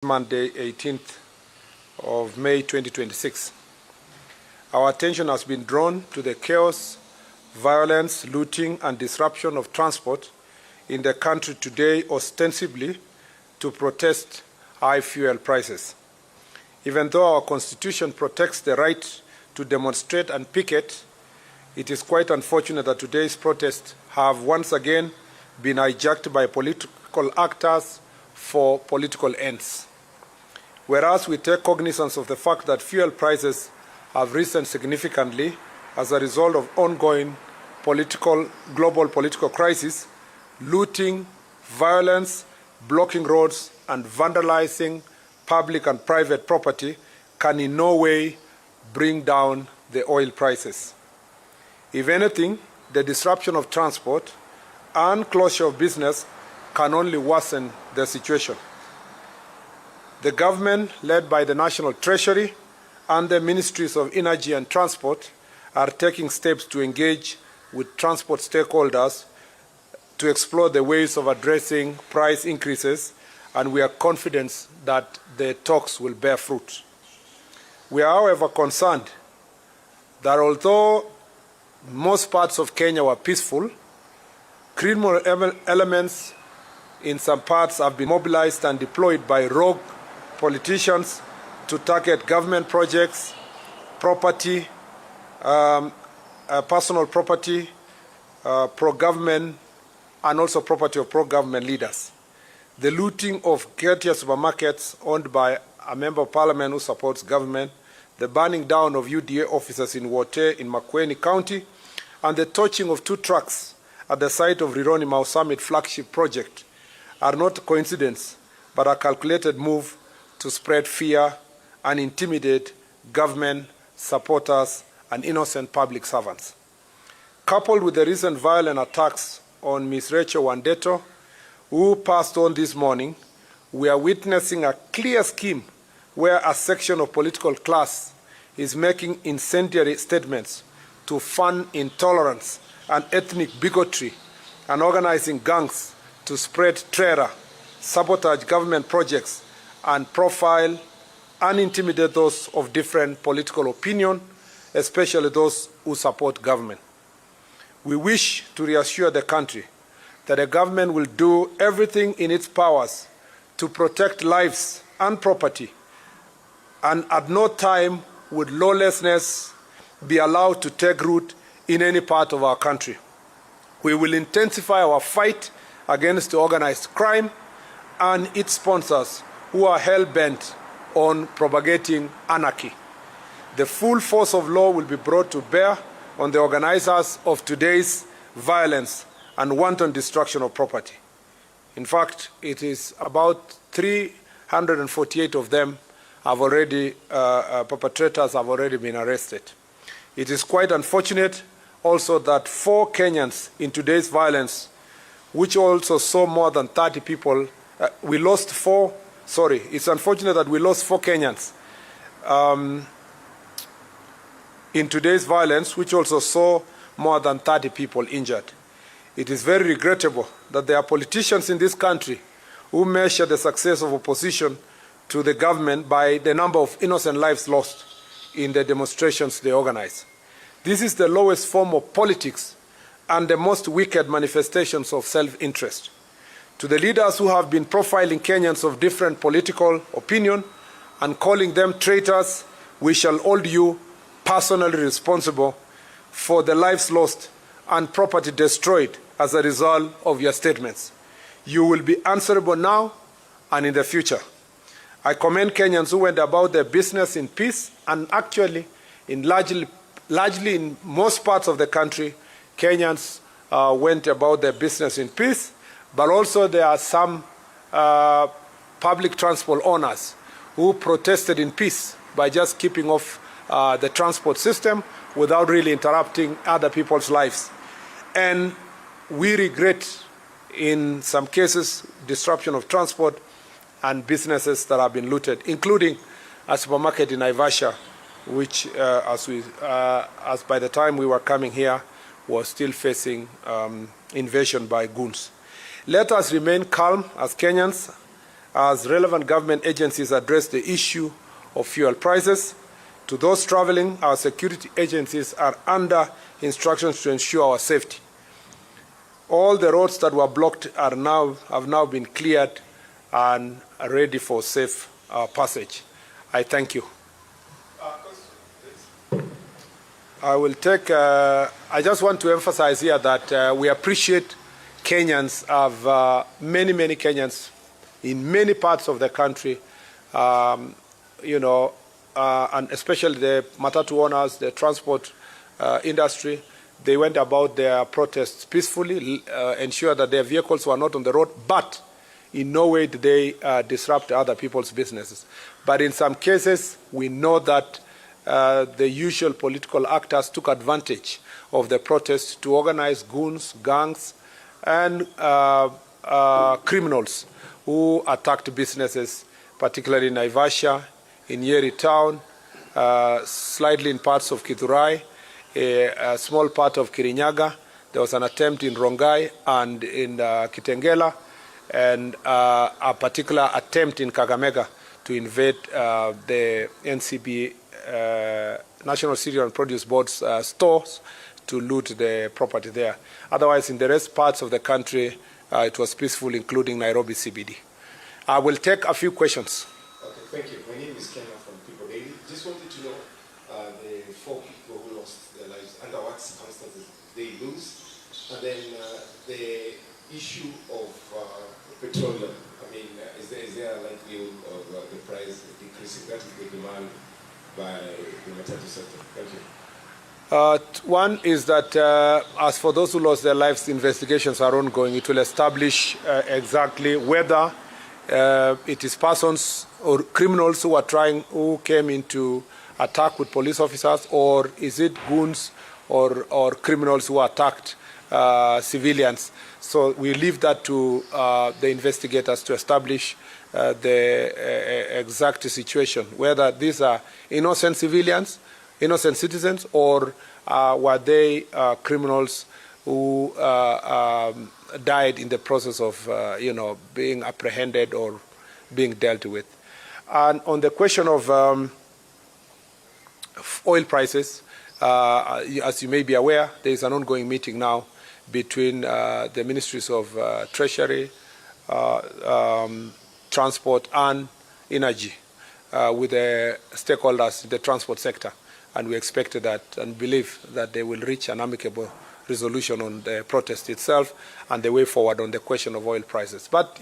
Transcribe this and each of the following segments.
Monday, 18th of May 2026. Our attention has been drawn to the chaos, violence, looting, and disruption of transport in the country today, ostensibly to protest high fuel prices. Even though our Constitution protects the right to demonstrate and picket, it is quite unfortunate that today's protests have once again been hijacked by political actors for political ends. Whereas we take cognizance of the fact that fuel prices have risen significantly as a result of ongoing global political crisis, looting, violence, blocking roads, and vandalizing public and private property can in no way bring down the oil prices. If anything, the disruption of transport and closure of business can only worsen the situation. The government, led by the National Treasury and the Ministries of Energy and Transport, are taking steps to engage with transport stakeholders to explore the ways of addressing price increases, and we are confident that the talks will bear fruit. We are, however, concerned that although most parts of Kenya were peaceful, criminal elements in some parts have been mobilized and deployed by rogue politicians to target government projects, property, personal property, pro-government, and also property of pro-government leaders. The looting of Getia supermarkets owned by a member of parliament who supports government, the burning down of UDA offices in Wote in Makueni County, and the torching of 2 trucks at the site of Rironi Mau Summit flagship project are not coincidence, but a calculated move to spread fear and intimidate government supporters and innocent public servants. Coupled with the recent violent attacks on Ms. Rachel Wandeto, who passed on this morning, we are witnessing a clear scheme where a section of political class is making incendiary statements to fund intolerance and ethnic bigotry and organizing gangs to spread terror, sabotage government projects, and profile and intimidate those of different political opinion, especially those who support government. We wish to reassure the country that the government will do everything in its powers to protect lives and property, and at no time would lawlessness be allowed to take root in any part of our country. We will intensify our fight against organized crime and its sponsors who are hell-bent on propagating anarchy. The full force of law will be brought to bear on the organizers of today's violence and wanton destruction of property. In fact, it is about 348 of them have already, perpetrators have already been arrested. It is quite unfortunate also that 4 Kenyans in today's violence, which also saw more than 30 people, it's unfortunate that we lost 4 Kenyans in today's violence, which also saw more than 30 people injured. It is very regrettable that there are politicians in this country who measure the success of opposition to the government by the number of innocent lives lost in the demonstrations they organize. This is the lowest form of politics and the most wicked manifestations of self-interest. To the leaders who have been profiling Kenyans of different political opinion and calling them traitors, we shall hold you personally responsible for the lives lost and property destroyed as a result of your statements. You will be answerable now and in the future. I commend Kenyans who went about their business in peace, and actually, largely in most parts of the country, Kenyans went about their business in peace. But also there are some public transport owners who protested in peace by just keeping off the transport system without really interrupting other people's lives. And we regret, in some cases, disruption of transport and businesses that have been looted, including a supermarket in Naivasha, which, as by the time we were coming here, was still facing invasion by goons. Let us remain calm as Kenyans as relevant government agencies address the issue of fuel prices. To those traveling, our security agencies are under instructions to ensure our safety. All the roads that were blocked have now been cleared and are ready for safe passage. I thank you. I will take. I just want to emphasize here that we appreciate Kenyans have many Kenyans in many parts of the country, and especially the matatu owners, the transport industry. They went about their protests peacefully, ensure that their vehicles were not on the road, but in no way did they disrupt other people's businesses. But in some cases, we know that the usual political actors took advantage of the protests to organize goons, gangs, and criminals who attacked businesses, particularly in Naivasha, in Nyeri town, slightly in parts of Kithurai, a small part of Kirinyaga. There was an attempt in Rongai and in Kitengela, and a particular attempt in Kakamega to invade the NCB, National Cereal and Produce Board's stores to loot the property there. Otherwise, in the rest parts of the country, it was peaceful, including Nairobi CBD. I will take a few questions. Okay, thank you. My name is Kenya from People Daily. Just wanted to know the 4 people who lost their lives, under what circumstances they lose, and then the issue of petroleum. I mean, is there a likelihood of the price decreasing? That is the demand by the matatu sector. Thank you. One is that as for those who lost their lives, investigations are ongoing. It will establish exactly whether it is persons or criminals who came into attack with police officers, or is it goons or criminals who attacked civilians. So we leave that to the investigators to establish the exact situation, whether these are innocent civilians, innocent citizens, or were they criminals who died in the process of being apprehended or being dealt with. And on the question of oil prices, as you may be aware, there is an ongoing meeting now between the ministries of Treasury, Transport and Energy with the stakeholders in the transport sector. And we expect that and believe that they will reach an amicable resolution on the protest itself and the way forward on the question of oil prices. But,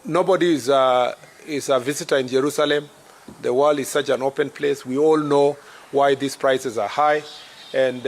nobody is a visitor in Jerusalem. The world is such an open place. We all know why these prices are high. And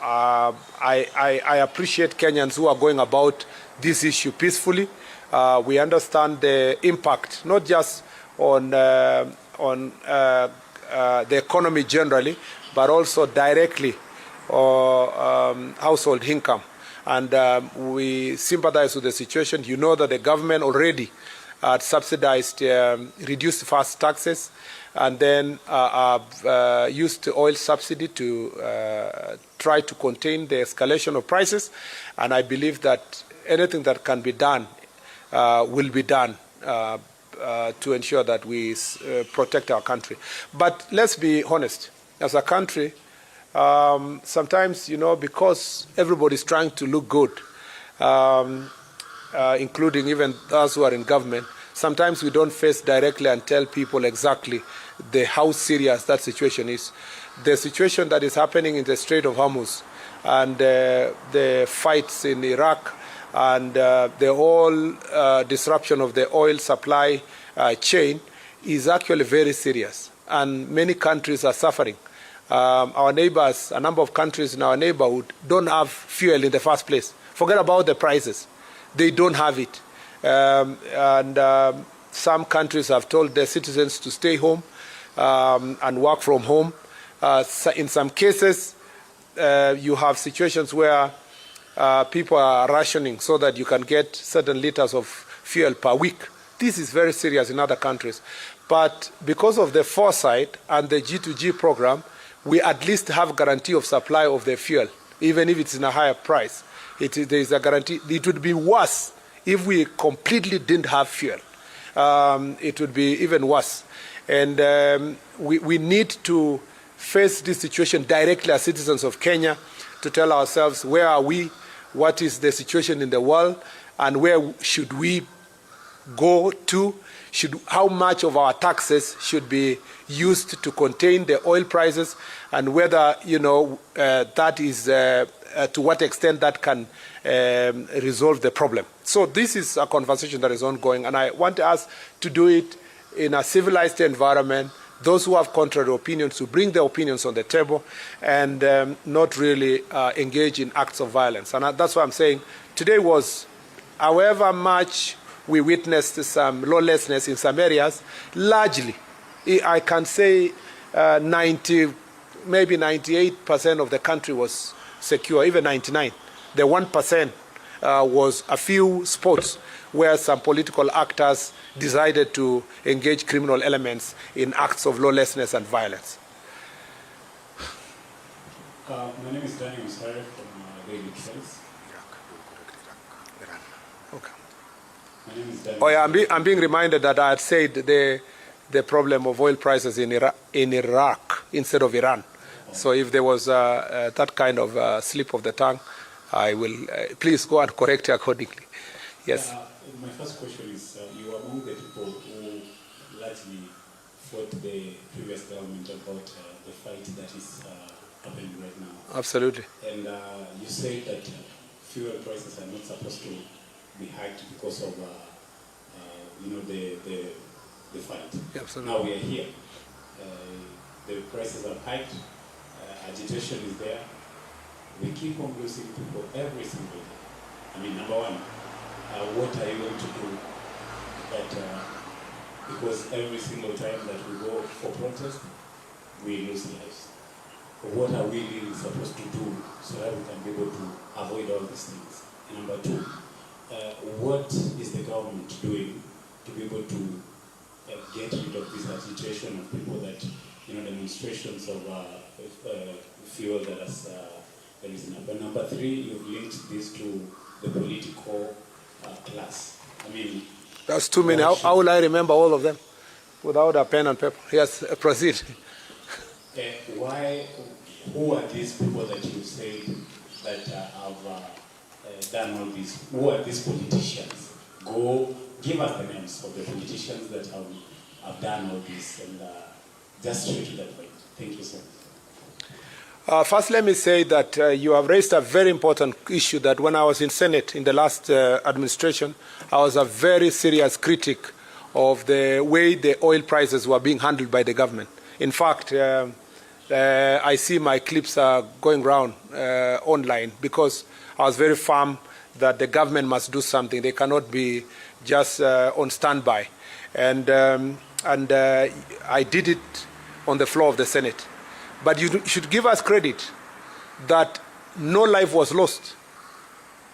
I appreciate Kenyans who are going about this issue peacefully. We understand the impact, not just on the economy generally, but also directly household income. And we sympathize with the situation. You know that the government already subsidized reduced fast taxes, and then used oil subsidy to try to contain the escalation of prices. And I believe that anything that can be done will be done to ensure that we protect our country. But let's be honest, as a country, sometimes, because everybody's trying to look good, including even those who are in government, sometimes we don't face directly and tell people exactly how serious that situation is. The situation that is happening in the Strait of Hormuz and the fights in Iraq and the whole disruption of the oil supply chain is actually very serious. And many countries are suffering. Our neighbors, a number of countries in our neighborhood, don't have fuel in the first place. Forget about the prices. They don't have it. Some countries have told their citizens to stay home and work from home. In some cases, you have situations where people are rationing so that you can get certain liters of fuel per week. This is very serious in other countries. But because of the foresight and the G2G program, we at least have guarantee of supply of the fuel, even if it's in a higher price. There is a guarantee. It would be worse if we completely didn't have fuel. it would be even worse. And we need to face this situation directly as citizens of Kenya, to tell ourselves where are we, what is the situation in the world, and where should we go to, how much of our taxes should be used to contain the oil prices, and whether, that is, to what extent that can resolve the problem. So this is a conversation that is ongoing, and I want us to do it in a civilized environment. Those who have contrary opinions to bring their opinions on the table, and not really engage in acts of violence. And that's why I'm saying today was, however much we witnessed some lawlessness in some areas, largely, I can say 90, maybe 98% of the country was secure, even 99. The 1% was a few spots where some political actors decided to engage criminal elements in acts of lawlessness and violence. My name is Daniel Musare from Daily Trends. Okay. My name is Daniel. Oh yeah, I'm being reminded that I had said the problem of oil prices in Iraq instead of Iran. Oh. So if there was that kind of slip of the tongue, I will please go and correct you accordingly. Yes. My first question is, you are among the people who largely fought the previous government about the fight that is happening right now. Absolutely. And you said that fuel prices are not supposed to be hiked because of the fight. Yeah, absolutely. Now we are here. The prices are hiked. Agitation is there. We keep on losing people every single day. I mean, number one, what are you going to do that, because every single time that we go for protest, we lose lives. What are we really supposed to do so that we can be able to avoid all these things? And number two, what is the government doing to be able to get rid of this agitation of people that, demonstrations of fuel that has risen up? And number three, you've linked this to the political class. I mean, that's too many. How will I remember all of them without a pen and paper? Yes, proceed. Who are these people that you say that have done all this? Who are these politicians? Go give us the names of the politicians that have done all this, and just straight to that point. Thank you so much. First, let me say that you have raised a very important issue that when I was in Senate in the last administration, I was a very serious critic of the way the oil prices were being handled by the government. In fact, I see my clips are going around online because I was very firm that the government must do something. They cannot be just on standby. And I did it on the floor of the Senate. But you should give us credit that no life was lost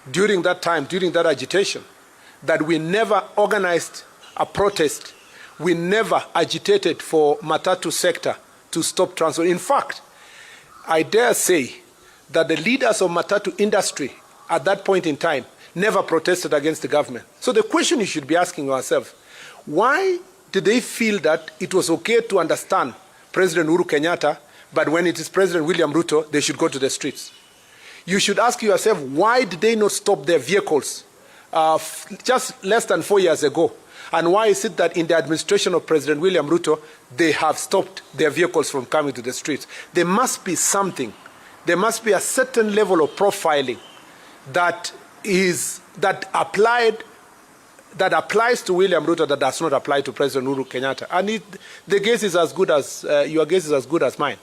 during that time, during that agitation, that we never organized a protest. We never agitated for Matatu sector to stop transport. In fact, I dare say that the leaders of Matatu industry at that point in time never protested against the government. So the question you should be asking yourself, why did they feel that it was okay to understand President Uhuru Kenyatta, but when it is President William Ruto, they should go to the streets? You should ask yourself, why did they not stop their vehicles just less than 4 years ago? And why is it that in the administration of President William Ruto, they have stopped their vehicles from coming to the streets? There must be something. There must be a certain level of profiling that applies to William Ruto that does not apply to President Uhuru Kenyatta. And the guess is as good as your guess is as good as mine.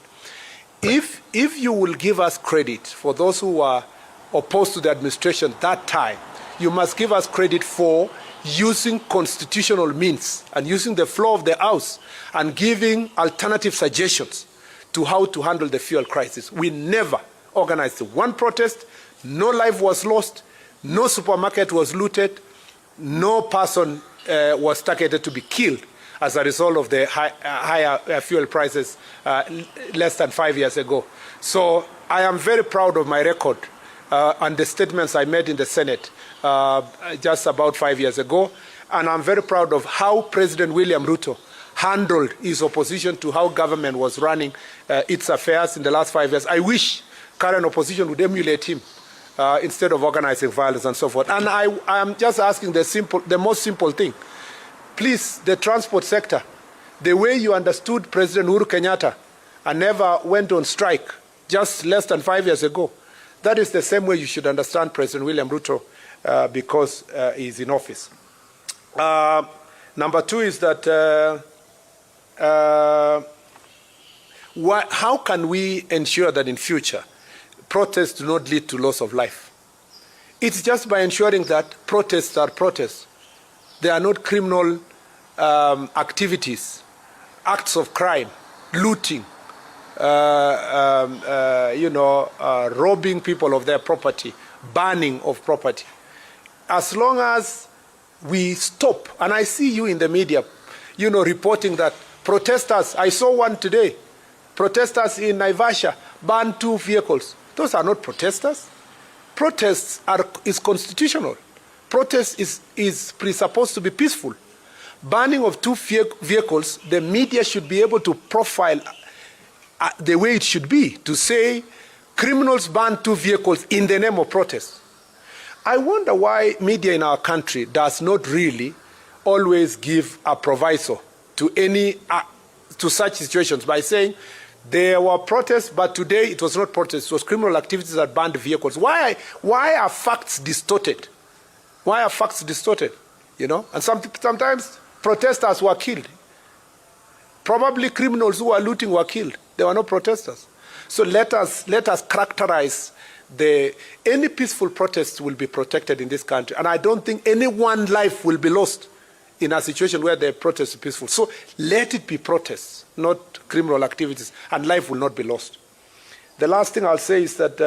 If you will give us credit for those who were opposed to the administration that time, you must give us credit for using constitutional means and using the floor of the House and giving alternative suggestions to how to handle the fuel crisis. We never organized one protest, no life was lost, no supermarket was looted, no person was targeted to be killed as a result of the higher fuel prices less than 5 years ago. So I am very proud of my record and the statements I made in the Senate just about 5 years ago. And I'm very proud of how President William Ruto handled his opposition to how government was running its affairs in the last 5 years. I wish current opposition would emulate him instead of organizing violence and so forth. And I am just asking the most simple thing. Please, the transport sector, the way you understood President Uhuru Kenyatta and never went on strike just less than 5 years ago, that is the same way you should understand President William Ruto because he's in office. Number two is that how can we ensure that in future protests do not lead to loss of life? It's just by ensuring that protests are protests. They are not criminal activities, acts of crime, looting, robbing people of their property, burning of property. As long as we stop, and I see you in the media, reporting that protesters, I saw one today, protesters in Naivasha burned 2 vehicles. Those are not protesters. Protests is constitutional. Protest is presupposed to be peaceful. Burning of 2 vehicles, the media should be able to profile the way it should be, to say criminals burn 2 vehicles in the name of protest. I wonder why media in our country does not really always give a proviso to to such situations by saying there were protests, but today it was not protests, it was criminal activities that burned vehicles. Why are facts distorted? Why are facts distorted? And sometimes protesters were killed. Probably criminals who were looting were killed. They were not protesters. So let us characterize any peaceful protest will be protected in this country. And I don't think any one life will be lost in a situation where the protest is peaceful. So let it be protests, not criminal activities, and life will not be lost. The last thing I'll say is that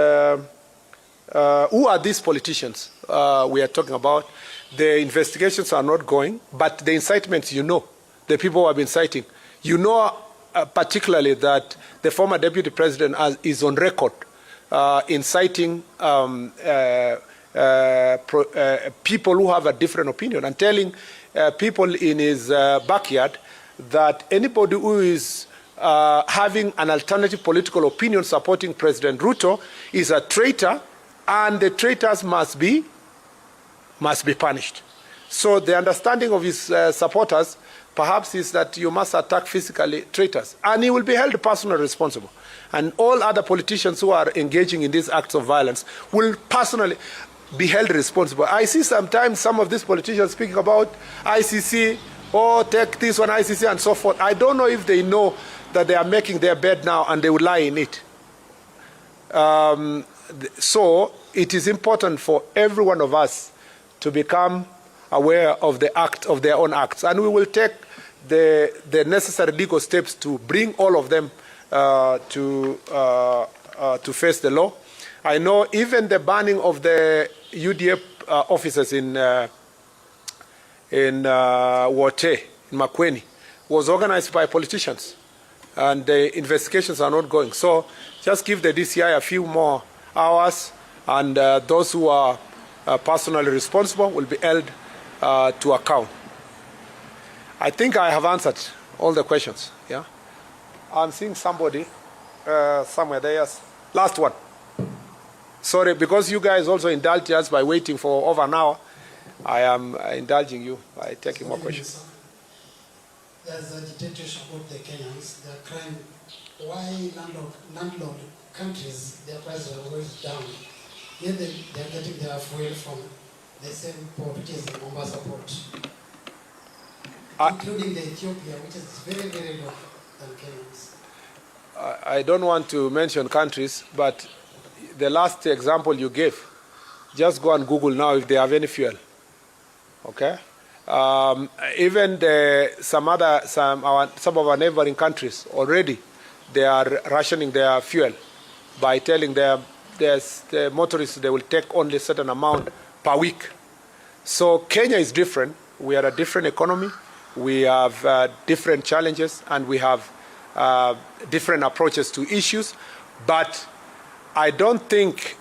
who are these politicians we are talking about? The investigations are not going, but the incitements, the people who have been inciting, particularly that the former deputy president is on record inciting people who have a different opinion and telling people in his backyard that anybody who is having an alternative political opinion supporting President Ruto is a traitor, and the traitors must be punished. So the understanding of his supporters perhaps is that you must attack physically traitors, and he will be held personally responsible. And all other politicians who are engaging in these acts of violence will personally be held responsible. I see sometimes some of these politicians speaking about ICC, take this one, ICC, and so forth. I don't know if they know that they are making their bed now and they will lie in it. So it is important for every one of us to become aware of of their own acts. And we will take the necessary legal steps to bring all of them to face the law. I know even the banning of the UDF officers in Wote, in Makweni, was organized by politicians, and the investigations are not going. So just give the DCI a few more hours, and those who are personally responsible will be held to account. I think I have answered all the questions. Yeah, I'm seeing somebody somewhere there. Yes, last one. Sorry, because you guys also indulged us by waiting for over an hour. I am indulging you by taking more questions. There's a dictatorship about the Kenyans. They're crying, why landlord countries, their prices are always down. Yet they're getting their fuel from the same port, which is the Mombasa port. Including the Ethiopia, which is very, very low than Kenyans. I don't want to mention countries, but the last example you gave, just go and Google now if they have any fuel. Okay? Even some of our neighboring countries already, they are rationing their fuel by telling the motorists they will take only a certain amount per week. So Kenya is different. We are a different economy. We have different challenges, and we have different approaches to issues. But I don't think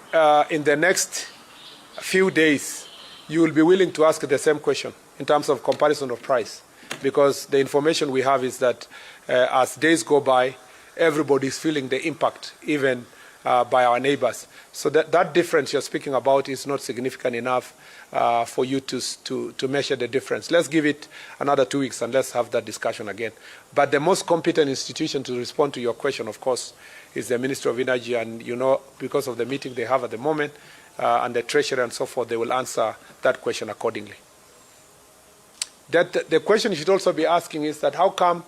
in the next few days you will be willing to ask the same question. in terms of comparison of price, because the information we have is that as days go by, everybody is feeling the impact, even by our neighbors. So that difference you're speaking about is not significant enough for you to measure the difference. Let's give it another 2 weeks and let's have that discussion again. But the most competent institution to respond to your question, of course, is the Ministry of Energy, and you know, because of the meeting they have at the moment and the Treasury and so forth, they will answer that question accordingly. The question you should also be asking is that how come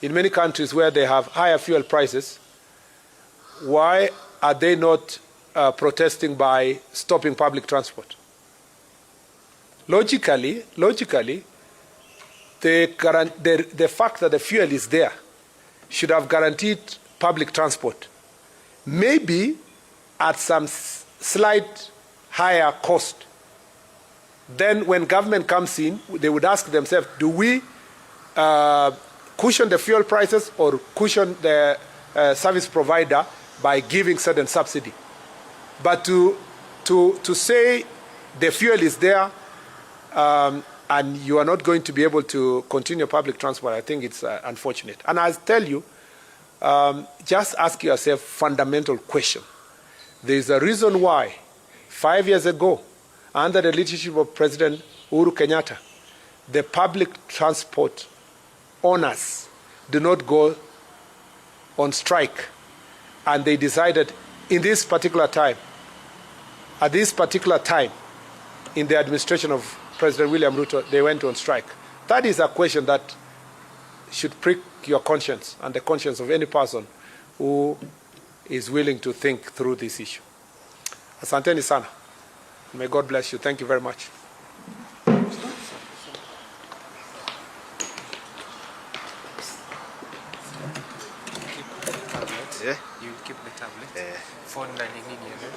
in many countries where they have higher fuel prices, why are they not protesting by stopping public transport? Logically, the fact that the fuel is there should have guaranteed public transport, maybe at some slight higher cost. Then when government comes in, they would ask themselves, do we cushion the fuel prices or cushion the service provider by giving certain subsidy? But to say the fuel is there and you are not going to be able to continue public transport, I think it's unfortunate. And I'll tell you, just ask yourself a fundamental question. There's a reason why 5 years ago, under the leadership of President Uhuru Kenyatta, the public transport owners did not go on strike, and they decided at this particular time, in the administration of President William Ruto, they went on strike. That is a question that should prick your conscience and the conscience of any person who is willing to think through this issue. Asanteni sana. May God bless you. Thank you very much. Yeah. You keep the tablet. Phone na nini yenu.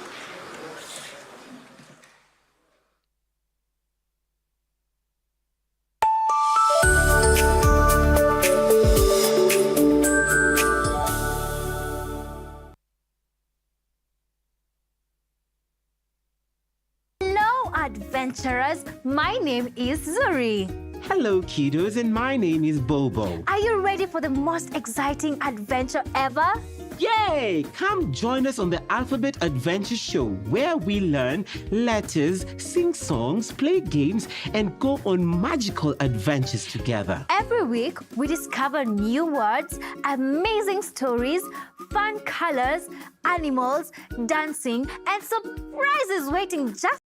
Adventurers, my name is Zuri. Hello kiddos, and my name is Bobo. Are you ready for the most exciting adventure ever? Yay! Come join us on the Alphabet Adventure Show, where we learn letters, sing songs, play games, and go on magical adventures together. Every week, we discover new words, amazing stories, fun colors, animals, dancing, and surprises waiting just